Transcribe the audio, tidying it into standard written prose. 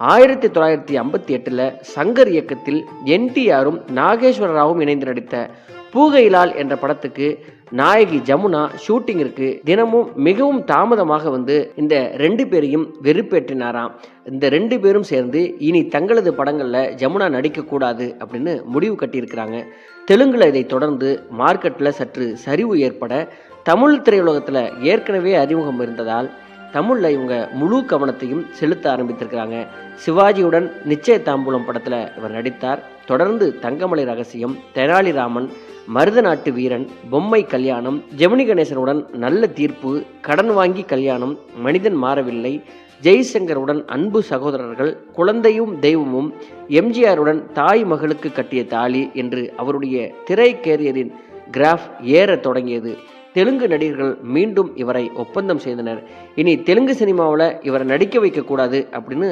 1958 சங்கர் இயக்கத்தில் NTRம் நாகேஸ்வர ராவும் இணைந்து நடித்த பூகையிலால் என்ற படத்துக்கு நாயகி ஜமுனா ஷூட்டிங்கிற்கு தினமும் மிகவும் தாமதமாக வந்து இந்த 2 பேரையும் வெறுப்பேற்றினாராம். இந்த 2 பேரும் சேர்ந்து இனி தங்களது படங்கள்ல ஜமுனா நடிக்கக்கூடாது அப்படின்னு முடிவு கட்டியிருக்கிறாங்க. தெலுங்குல இதை தொடர்ந்து மார்க்கெட்டில் சற்று சரிவு ஏற்பட தமிழ் திரையுலகத்தில் ஏற்கனவே அறிமுகம் இருந்ததால் தமிழில் இவங்க முழு கவனத்தையும் செலுத்த ஆரம்பித்திருக்கிறாங்க. சிவாஜியுடன் நிச்சய தாம்பூலம் படத்தில் இவர் நடித்தார். தொடர்ந்து தங்கமலை ரகசியம், தெனாலிராமன், மருதநாட்டு வீரன், பொம்மை கல்யாணம், ஜெமினி கணேசனுடன் நல்ல தீர்ப்பு, கடன் வாங்கி கல்யாணம், மனிதன் மாறவில்லை, ஜெய்சங்கருடன் அன்பு சகோதரர்கள், குழந்தையும் தெய்வமும், எம்ஜிஆருடன் தாய் மகளுக்கு கட்டிய தாலி என்று அவருடைய திரை கேரியரின் கிராஃப் ஏற தொடங்கியது. தெலுங்கு நடிகர்கள் மீண்டும் இவரை ஒப்பந்தம் செய்தனர். இனி தெலுங்கு சினிமாவில் இவரை நடிக்க வைக்கக்கூடாது அப்படின்னு